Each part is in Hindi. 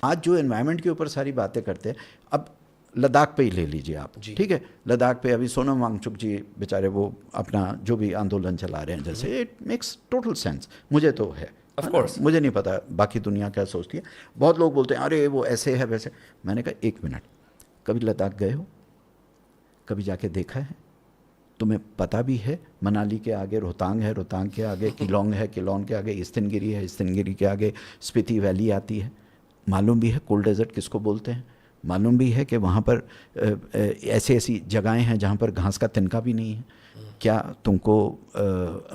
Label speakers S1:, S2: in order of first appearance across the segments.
S1: आज जो एनवायरनमेंट के ऊपर सारी बातें करते हैं, अब लद्दाख पे ही ले लीजिए आप, ठीक है, लद्दाख पे अभी सोनम वांगचुक जी बेचारे वो अपना जो भी आंदोलन चला रहे हैं, जैसे इट मेक्स टोटल सेंस, मुझे तो है
S2: Of course.
S1: मुझे नहीं पता बाकी दुनिया क्या सोचती है। बहुत लोग बोलते हैं अरे वो ऐसे है वैसे, मैंने कहा एक मिनट, कभी लद्दाख गए हो? कभी जाके देखा है? तुम्हें पता भी है मनाली के आगे रोहतांग है, रोहतांग के आगे किलोंग है, किलोंग के आगे स्थिनगिरी है, स्थिनगिरी के आगे स्पीति वैली आती है, मालूम भी है कोल्ड डेजर्ट किसको बोलते हैं, मालूम भी है कि वहाँ पर ऐसी ऐसी जगहें हैं जहाँ पर घास का तिनका भी नहीं है। क्या तुमको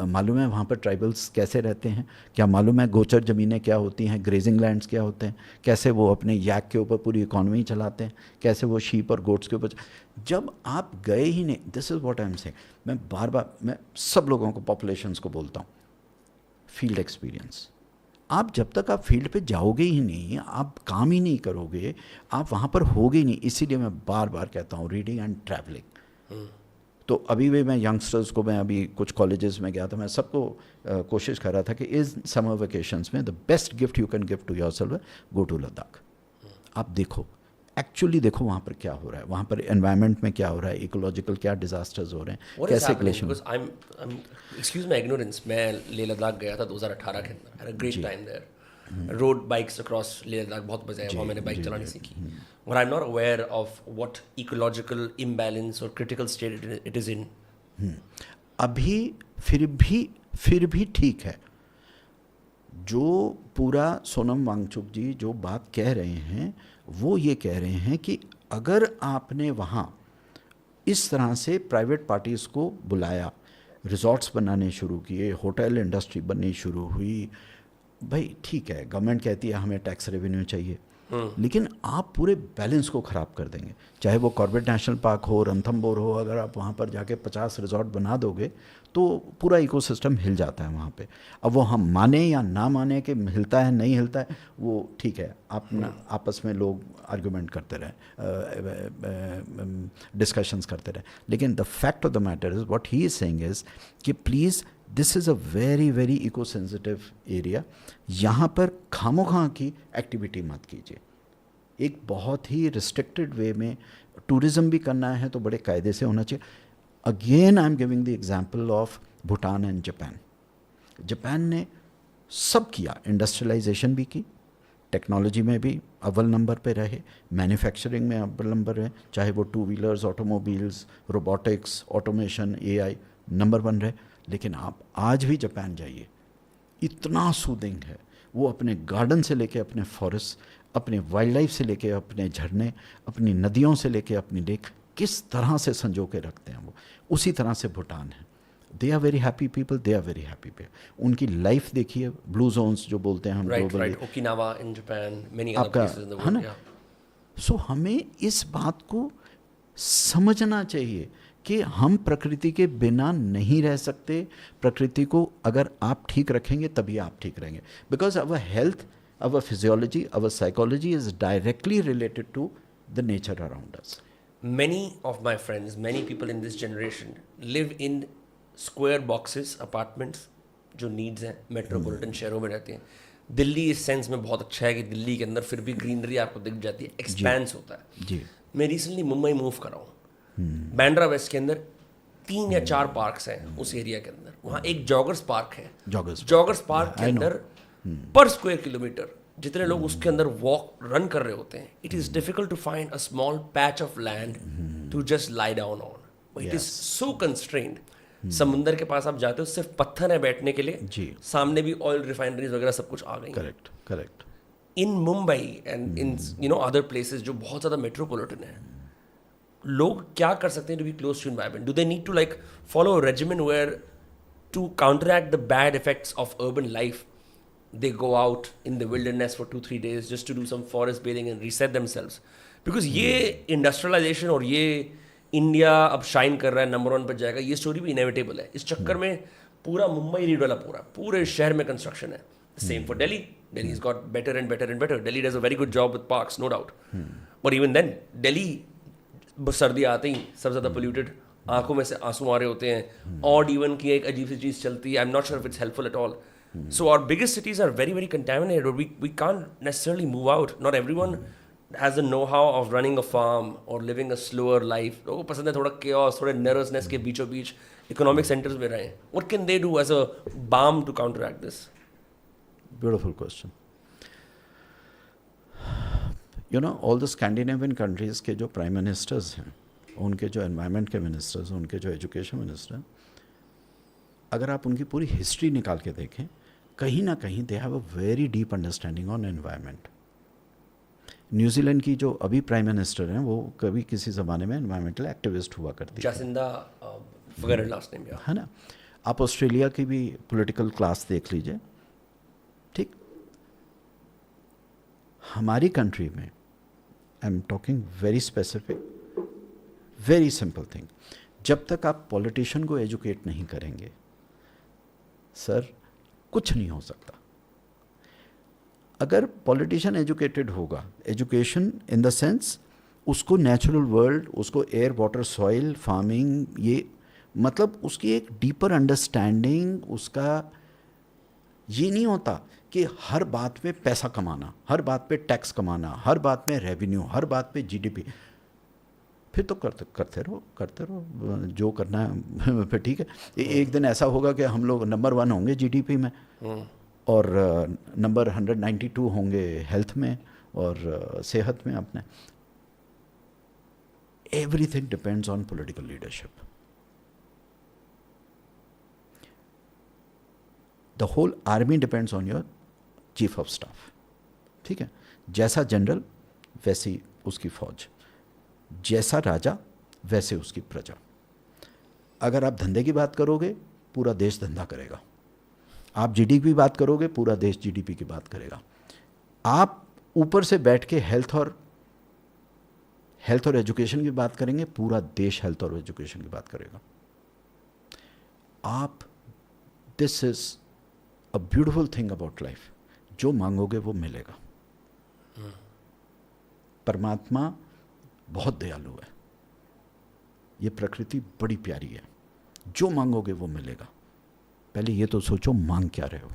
S1: मालूम है वहाँ पर ट्राइबल्स कैसे रहते हैं? क्या मालूम है गोचर ज़मीनें क्या होती हैं, ग्रेजिंग लैंड्स क्या होते हैं, कैसे वो अपने याक के ऊपर पूरी इकॉनमी चलाते हैं, कैसे वो शीप और गोट्स के ऊपर। जब आप गए ही नहीं, this is what I am saying, मैं बार बार मैं सब लोगों को, पॉपुलेशंस को बोलता हूँ, फील्ड एक्सपीरियंस। आप जब तक आप फील्ड पे जाओगे ही नहीं, आप काम ही नहीं करोगे, आप वहाँ पर होगे ही नहीं। इसीलिए मैं बार बार कहता हूँ रीडिंग एंड ट्रैवलिंग। तो अभी भी मैं यंगस्टर्स को, मैं अभी कुछ कॉलेजेस में गया था, मैं सबको कोशिश कर रहा था कि इस समर वेकेशंस में the best gift you can give to yourself, go to Ladakh. आप देखो, एक्चुअली देखो वहाँ पर क्या हो रहा है, वहाँ पर एनवायरनमेंट में क्या हो रहा है, इकोलॉजिकल क्या डिजास्टर्स हो रहे हैं, कैसे ग्लेशियर।
S2: एक्सक्यूज माय इग्नोरेंस, मैं लेह लद्दाख गया था 2018 के अंदर, had a great time there, road bikes across Leh Ladakh, बहुत मजा आया वहाँ, मैंने बाइक चलानी सीखी, but I am not aware of what ecological imbalance और critical state it is in.
S1: अभी फिर भी ठीक है। जो पूरा सोनम वांगचुक जी जो बात कह रहे हैं, वो ये कह रहे हैं कि अगर आपने वहाँ इस तरह से प्राइवेट पार्टीज़ को बुलाया, रिजॉर्ट्स बनाने शुरू किए, होटल इंडस्ट्री बननी शुरू हुई, भाई ठीक है, गवर्नमेंट कहती है हमें टैक्स रेवेन्यू चाहिए, लेकिन आप पूरे बैलेंस को ख़राब कर देंगे। चाहे वो कॉर्बेट नेशनल पार्क हो, रणथंबोर हो, अगर आप वहाँ पर जाके 50 रिजॉर्ट बना दोगे तो पूरा इकोसिस्टम हिल जाता है वहाँ पे। अब वो हम माने या ना माने कि हिलता है नहीं हिलता है, वो ठीक है, आप आपस में लोग आर्गूमेंट करते रहे, डिस्कशंस करते रहे, लेकिन the fact of the matter is what he is saying is कि please this is a very very eco sensitive area, यहाँ पर खामोखा की एक्टिविटी मत कीजिए। एक बहुत ही रिस्ट्रिक्टेड वे में टूरिज़्म भी करना है तो बड़े कायदे से होना चाहिए। Again I am giving the example of Bhutan and Japan. Japan ने सब किया, इंडस्ट्रियलाइजेशन भी की, टेक्नोलॉजी में भी अव्वल नंबर पे रहे, मैन्युफैक्चरिंग में अव्वल नंबर रहे, चाहे वो two wheelers, automobiles, robotics, automation, AI, number 1 रहे। लेकिन आप आज भी जापान जाइए, इतना सूदिंग है, वो अपने गार्डन से लेके अपने फॉरेस्ट, अपने वाइल्ड लाइफ से लेके अपने झरने, अपनी नदियों से लेके अपनी लेक, किस तरह से संजो के रखते हैं वो, उसी तरह से भूटान है। They are very happy people, they are very happy people. उनकी लाइफ देखिए, ब्लू जोन्स जो बोलते हैं हम
S2: globally, Okinawa in Japan, many other places in the world.
S1: So हमें इस बात को समझना चाहिए कि हम प्रकृति के बिना नहीं रह सकते। प्रकृति को अगर आप ठीक रखेंगे तभी आप ठीक रहेंगे, because our health, our physiology, our psychology is directly related to the nature around us.
S2: Many of my friends, many people in this generation live in square boxes, apartments, जो नीड्स हैं मेट्रोपॉलिटन शहरों में रहते हैं। दिल्ली इस सेंस में बहुत अच्छा है कि दिल्ली के अंदर फिर भी ग्रीनरी आपको दिख जाती है, एक्सपेंस होता है
S1: जी।
S2: मैं रिसेंटली मुंबई मूव कर रहा हूँ, बैंड्रा वेस्ट के अंदर 3 या 4 पार्क्स हैं उस एरिया के अंदर। वहाँ एक जॉगर्स पार्क है, जॉगर्स पार्क के अंदर पर स्क्वायर किलोमीटर जितने लोग उसके अंदर वॉक रन कर रहे होते हैं, it is difficult to find a small patch of land to just lie down on. It is so constrained. समुंदर के पास आप जाते हो, सिर्फ पत्थर है बैठने के लिए जी, सामने भी ऑयल रिफाइनरीज वगैरह सब कुछ आ गई।
S1: Correct.
S2: In Mumbai and in other places जो बहुत ज़्यादा मेट्रोपॉलिटन है, लोग क्या कर सकते हैं to be close to environment? Do they need to like follow a regimen where to counteract the bad effects of urban life they go out in the wilderness for 2-3 days just to do some forest bathing and reset themselves? Because ये इंडस्ट्रियलाइजेशन और ये इंडिया अब शाइन कर रहा है, नंबर 1 पर जाएगा, ये स्टोरी भी इनेविटेबल है। इस चक्कर में पूरा मुंबई रीड वाला पूरे शहर में कंस्ट्रक्शन है। Same for Delhi, Delhi has got better and better and better. Delhi does a very good job with parks, no doubt. But even then, Delhi सर्दी आते ही सबसे ज़्यादा पोल्यूटेड, आंखों में से आंसू आ रहे होते हैं, ऑड इवन की एक अजीब सी चीज़ चलती है, आई am not sure if it's helpful at all. So our biggest cities are very, very contaminated, or we can't necessarily move out. Not everyone has the know-how of running a farm or living a slower life. लोगों को पसंद है थोड़ा chaos, थोड़े nervousness के बीचों बीच economic centers में रहें. What can they do as a balm to counteract this?
S1: Beautiful question. You know, all the Scandinavian countries के जो प्राइम मिनिस्टर्स हैं, उनके जो एनवायरनमेंट के मिनिस्टर्स, उनके जो एजुकेशन मिनिस्टर, अगर आप उनकी पूरी हिस्ट्री निकाल के देखें, कहीं ना कहीं they have a very deep understanding on environment. New Zealand की जो अभी प्राइम मिनिस्टर हैं, वो कभी किसी ज़माने में एनवायरमेंटल एक्टिविस्ट हुआ करती थी.
S2: Jacinda, forget her last name, yeah.
S1: है ना. आप ऑस्ट्रेलिया की भी पॉलिटिकल क्लास देख लीजिए. ठीक. हमारी कंट्री में, I am talking very specific, very simple thing, जब तक आप पॉलिटिशियन को एजुकेट नहीं करेंगे, सर कुछ नहीं हो सकता. अगर पॉलिटिशियन एजुकेटेड होगा, एजुकेशन इन द सेंस उसको नेचुरल वर्ल्ड, उसको एयर वाटर सॉइल फार्मिंग, ये मतलब उसकी एक डीपर अंडरस्टैंडिंग, उसका ये नहीं होता कि हर बात पे पैसा कमाना, हर बात पे टैक्स कमाना, हर बात में रेवेन्यू, हर बात पे जीडीपी. फिर तो करते रहो जो करना है. फिर ठीक है, एक दिन ऐसा होगा कि हम लोग नंबर 1 होंगे जीडीपी में, और नंबर 192 होंगे हेल्थ में और सेहत में अपने. Everything depends on political leadership. The whole army depends on your chief of staff. ठीक है, जैसा जनरल वैसी उसकी फौज, जैसा राजा वैसे उसकी प्रजा. अगर आप धंधे की बात करोगे, पूरा देश धंधा करेगा. आप जीडीपी की बात करोगे, पूरा देश जीडीपी की बात करेगा. आप ऊपर से बैठ के हेल्थ और एजुकेशन की बात करेंगे, पूरा देश हेल्थ और एजुकेशन की बात करेगा. आप, this is a beautiful thing about life. जो मांगोगे वो मिलेगा. परमात्मा बहुत दयालु है. ये प्रकृति बड़ी प्यारी है. जो मांगोगे वो मिलेगा. पहले ये तो सोचो मांग क्या रहे हो.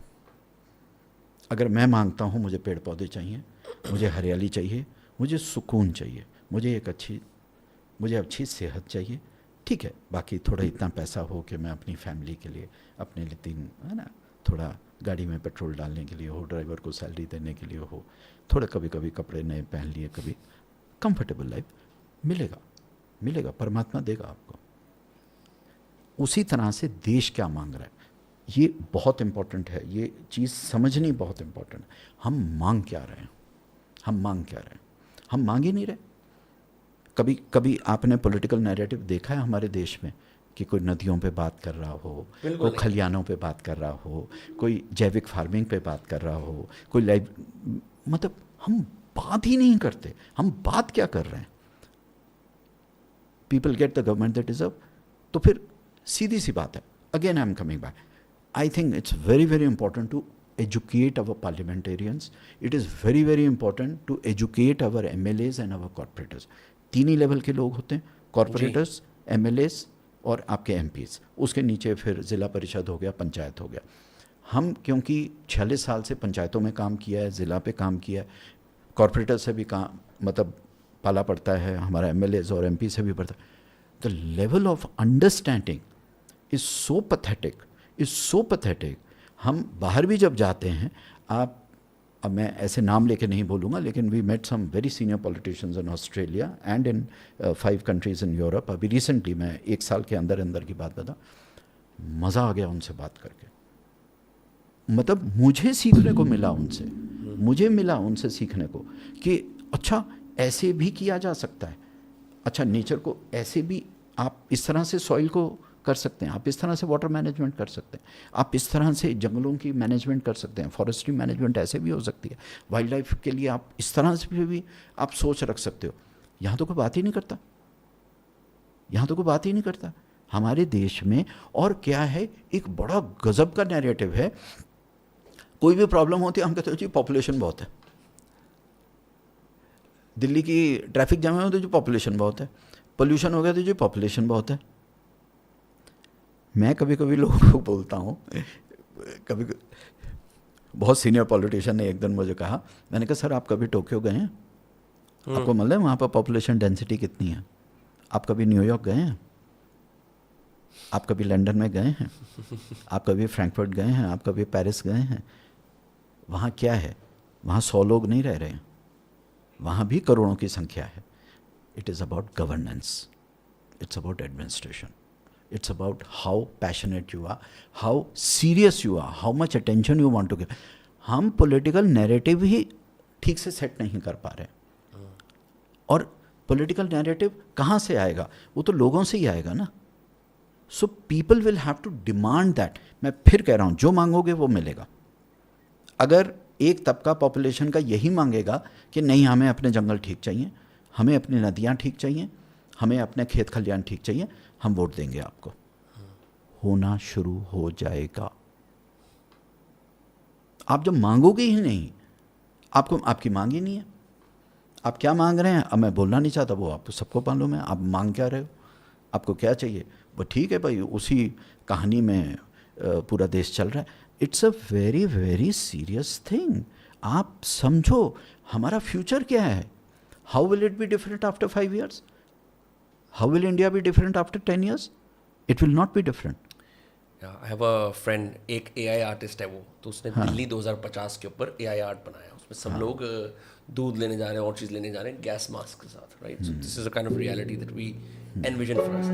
S1: अगर मैं मांगता हूँ मुझे पेड़ पौधे चाहिए, मुझे हरियाली चाहिए, मुझे सुकून चाहिए, मुझे अच्छी सेहत चाहिए, ठीक है, बाकी थोड़ा इतना पैसा हो कि मैं अपनी फैमिली के लिए, अपने लिए 3 है ना, थोड़ा गाड़ी में पेट्रोल डालने के लिए हो, ड्राइवर को सैलरी देने के लिए हो, थोड़ा कभी कभी कपड़े नए पहन लिए, कभी कंफर्टेबल लाइफ मिलेगा. परमात्मा देगा आपको. उसी तरह से देश क्या मांग रहा है, ये बहुत इंपॉर्टेंट है. ये चीज़ समझनी बहुत इंपॉर्टेंट है. हम मांग रहे हैं. हम मांग ही नहीं रहे. कभी आपने पॉलिटिकल नैरेटिव देखा है हमारे देश में कि कोई नदियों पे बात कर रहा हो, कोई खलियानों पे बात कर रहा हो, कोई जैविक फार्मिंग पे बात कर रहा हो, कोई मतलब हम बात ही नहीं करते. हम बात क्या कर रहे हैं? People get the government they deserve. तो फिर सीधी सी बात है, again I am coming back, I think it's very very important to educate our parliamentarians. It is very very important to educate our MLAs and our corporators. 3 he level के लोग होते हैं, कॉरपोरेटर्स, MLAs और आपके MPs. उसके नीचे फिर ज़िला परिषद हो गया, पंचायत हो गया. हम क्योंकि 46 साल से पंचायतों में काम किया है, ज़िला पे काम किया है, कॉरपोरेटर से भी काम मतलब पाला पड़ता है, हमारा MLAs और MP से भी पड़ता है. The level of understanding is so pathetic. हम बाहर भी जब जाते हैं, अब मैं ऐसे नाम लेके नहीं बोलूँगा, लेकिन we met some very senior politicians in Australia and in 5 countries in Europe. अभी रिसेंटली मैं 1 साल के अंदर की बात बता, मज़ा आ गया उनसे बात करके. मतलब मुझे सीखने को मिला उनसे सीखने को कि अच्छा ऐसे भी किया जा सकता है. अच्छा, नेचर को ऐसे भी आप इस तरह से सॉइल को कर सकते हैं, आप इस तरह से वाटर मैनेजमेंट कर सकते हैं, आप इस तरह से जंगलों की मैनेजमेंट कर सकते हैं, फॉरेस्ट्री मैनेजमेंट ऐसे भी हो सकती है, वाइल्ड लाइफ के लिए आप इस तरह से भी आप सोच रख सकते हो. यहाँ तो कोई बात ही नहीं करता. हमारे देश में और क्या है, एक बड़ा गजब का नैरेटिव है. कोई भी प्रॉब्लम होती है हम कहते हैं जी पॉपुलेशन बहुत है. दिल्ली की ट्रैफिक जाम है तो जी पॉपुलेशन बहुत है. पोल्यूशन हो गया तो जी पॉपुलेशन बहुत है. मैं कभी कभी लोगों को बोलता हूँ, बहुत सीनियर पॉलिटिशियन ने एक दिन मुझे कहा, मैंने कहा सर आप कभी टोक्यो गए हैं? आपको मालूम है वहाँ पर पॉपुलेशन डेंसिटी कितनी है? आप कभी न्यूयॉर्क गए हैं? आप कभी लंदन में गए हैं? आप कभी फ्रैंकफर्ट गए हैं? आप कभी पेरिस गए हैं? वहाँ क्या है? वहाँ 100 लोग नहीं रह रहे हैं, वहाँ भी करोड़ों की संख्या है. It is about governance, it's about administration, it's about how passionate you are, how serious you are, how much attention you want to give. हम पॉलिटिकल नैरेटिव ही ठीक से सेट नहीं कर पा रहे. और पॉलिटिकल नैरेटिव कहाँ से आएगा? वो तो लोगों से ही आएगा ना. So people will have to demand that. मैं फिर कह रहा हूँ, जो मांगोगे वो मिलेगा. अगर एक तबका पॉपुलेशन का यही मांगेगा कि नहीं हमें अपने जंगल ठीक चाहिए, हमें अपनी नदियाँ ठीक चाहिए, हमें अपने खेत खलियान ठीक चाहिए, हम वोट देंगे आपको. होना शुरू हो जाएगा. आप जब मांगोगे ही नहीं, आपको आपकी मांग ही नहीं है. आप क्या मांग रहे हैं अब मैं बोलना नहीं चाहता, वो आपको सबको मालूम है. आप मांग क्या रहे हो, आपको क्या चाहिए? वो ठीक है भाई, उसी कहानी में पूरा देश चल रहा है. It's a very very serious thing. आप समझो हमारा फ्यूचर क्या है. How will it be different after 5 years? How will India be different after 10 years? It will not be different.
S2: I have a friend, एक AI आर्टिस्ट है वो, तो उसने दिल्ली 2050 के ऊपर AI आर्ट बनाया. उसमें सब लोग दूध लेने जा रहे हैं और चीज़ लेने जा रहे हैं गैस मास्क के साथ, right? So this is a kind of reality that we envision for us.